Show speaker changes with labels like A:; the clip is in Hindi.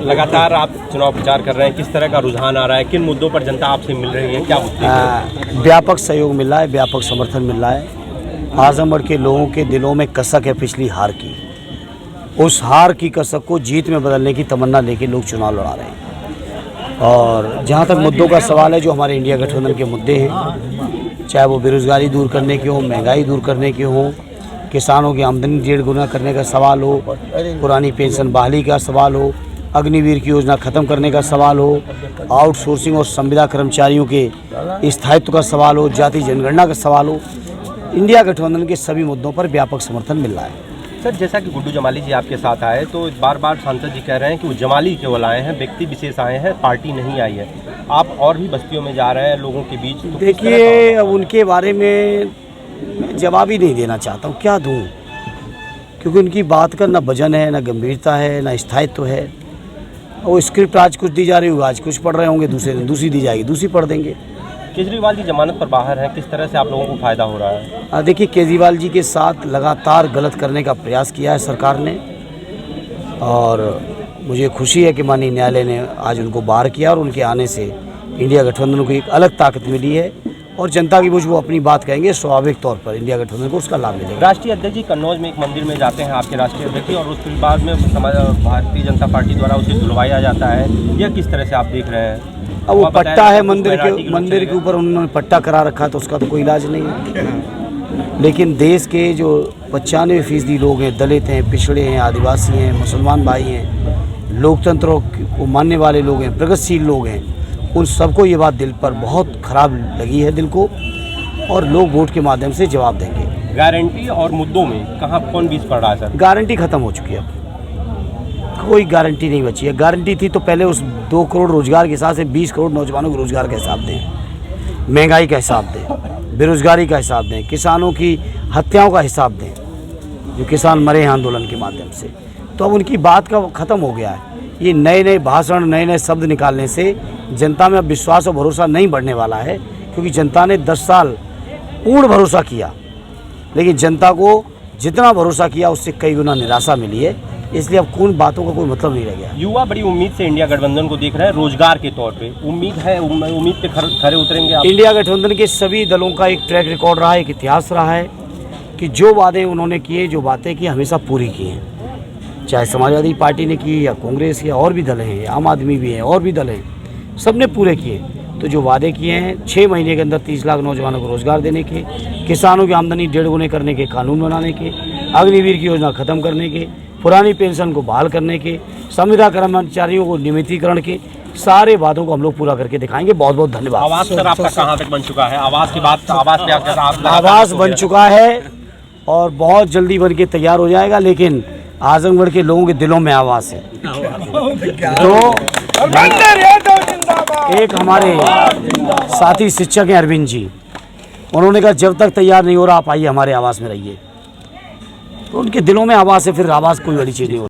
A: लगातार आप चुनाव प्रचार कर रहे हैं, किस तरह का रुझान आ रहा है, किन मुद्दों पर जनता आपसे मिल रही है, क्या मुद्दे हैं?
B: व्यापक सहयोग मिल रहा है, व्यापक समर्थन मिल रहा है। आजमगढ़ के लोगों के दिलों में कसक है पिछली हार की, उस हार की कसक को जीत में बदलने की तमन्ना लेके लोग चुनाव लड़ा रहे हैं। और जहाँ तक मुद्दों का सवाल है, जो हमारे इंडिया गठबंधन के मुद्दे हैं, चाहे वो बेरोजगारी दूर करने के हो, महंगाई दूर करने के हो, किसानों की आमदनी 1.5 गुना करने का सवाल हो, पुरानी पेंशन बहाली का सवाल हो, अग्निवीर की योजना खत्म करने का सवाल हो, आउटसोर्सिंग और संविदा कर्मचारियों के स्थायित्व का सवाल हो, जाति जनगणना का सवाल हो, इंडिया गठबंधन के सभी मुद्दों पर व्यापक समर्थन मिल रहा है।
A: सर, जैसा कि गुड्डू जमाली जी आपके साथ आए, तो बार बार सांसद जी कह रहे हैं कि वो जमाली केवल आए हैं, व्यक्ति विशेष आए हैं, पार्टी नहीं आई है। आप और भी बस्तियों में जा रहे हैं लोगों के बीच, तो
B: देखिए, अब उनके बारे में जवाब ही नहीं देना चाहता हूँ, क्या दूँ, क्योंकि उनकी बात का ना वजन है, ना गंभीरता है, ना स्थायित्व है। वो स्क्रिप्ट आज कुछ दी जा रही होगी, आज कुछ पढ़ रहे होंगे, दूसरे दिन दूसरी दी जाएगी, दूसरी पढ़ देंगे।
A: केजरीवाल जी जमानत पर बाहर हैं, किस तरह से आप लोगों को फायदा हो रहा है?
B: देखिए, केजरीवाल जी के साथ लगातार गलत करने का प्रयास किया है सरकार ने, और मुझे खुशी है कि माननीय न्यायालय ने आज उनको बाहर किया और उनके आने से इंडिया गठबंधन को एक अलग ताकत मिली है, और जनता की वो अपनी बात कहेंगे, स्वाभाविक तौर पर इंडिया गठबंधन को उसका लाभ मिलेगा।
A: राष्ट्रीय अध्यक्ष जी कन्नौज में एक मंदिर में जाते हैं आपके राष्ट्रीय अध्यक्ष जी, और उसके बाद में भारतीय जनता पार्टी द्वारा उसे धुलवाया जाता है, यह किस तरह से आप देख रहे हैं?
B: अब वो पट्टा है मंदिर के ऊपर उन्होंने पट्टा करा रखा, तो उसका तो कोई इलाज नहीं है। लेकिन देश के जो 95% लोग हैं, दलित हैं, पिछड़े हैं, आदिवासी हैं, मुसलमान भाई हैं, लोकतंत्र को मानने वाले लोग हैं, प्रगतिशील लोग हैं, उन सबको ये बात दिल पर बहुत खराब लगी है दिल को, और लोग वोट के माध्यम से जवाब देंगे।
A: गारंटी और मुद्दों में कहाँ कौन बीच पड़ रहा है सर?
B: गारंटी खत्म हो चुकी है, कोई गारंटी नहीं बची है। गारंटी थी तो पहले उस 2 करोड़ रोजगार के हिसाब से 20 करोड़ नौजवानों को रोजगार का हिसाब दें, महंगाई का हिसाब दें, बेरोजगारी का हिसाब दें, किसानों की हत्याओं का हिसाब दें, जो किसान मरे हैं आंदोलन के माध्यम से। तो अब उनकी बात का ख़त्म हो गया है। ये नए नए भाषण, नए नए शब्द निकालने से जनता में अब विश्वास और भरोसा नहीं बढ़ने वाला है, क्योंकि जनता ने 10 साल पूर्ण भरोसा किया, लेकिन जनता को जितना भरोसा किया उससे कई गुना निराशा मिली है। इसलिए अब कौन बातों का कोई मतलब नहीं रह गया।
A: युवा बड़ी उम्मीद से इंडिया गठबंधन को देख रहे हैं रोजगार के तौर पे, उम्मीद है, उम्मीद पे खरे उतरेंगे आप?
B: इंडिया गठबंधन के सभी दलों का एक ट्रैक रिकॉर्ड रहा है, एक इतिहास रहा है कि जो वादे उन्होंने किए, जो बातें की, हमेशा पूरी की हैं। चाहे समाजवादी पार्टी ने की, या कांग्रेस, या और भी दल हैं, आम आदमी भी है, और भी दल हैं, सब ने पूरे किए। तो जो वादे किए हैं, 6 महीने के अंदर 30 लाख नौजवानों को रोजगार देने के, किसानों की आमदनी 1.5 गुने करने के कानून बनाने के, अग्निवीर की योजना खत्म करने के, पुरानी पेंशन को बहाल करने के, संविदा कर्मचारियों को नियमितीकरण के, सारे वादों को हम लोग पूरा करके दिखाएंगे। बहुत बहुत धन्यवाद।
A: आवास सर आपका कहाँ तक बन चुका है? आवास की बात, आवास पे
B: आवास बन चुका है और बहुत जल्दी बन के तैयार हो जाएगा, लेकिन आजमगढ़ के लोगों के दिलों में आवास है। तो एक हमारे साथी शिक्षक हैं अरविंद जी, उन्होंने कहा जब तक तैयार नहीं हो रहा आप आइए हमारे आवास में रहिए। तो उनके दिलों में आवास है, फिर आवास कोई बड़ी चीज़ नहीं होती।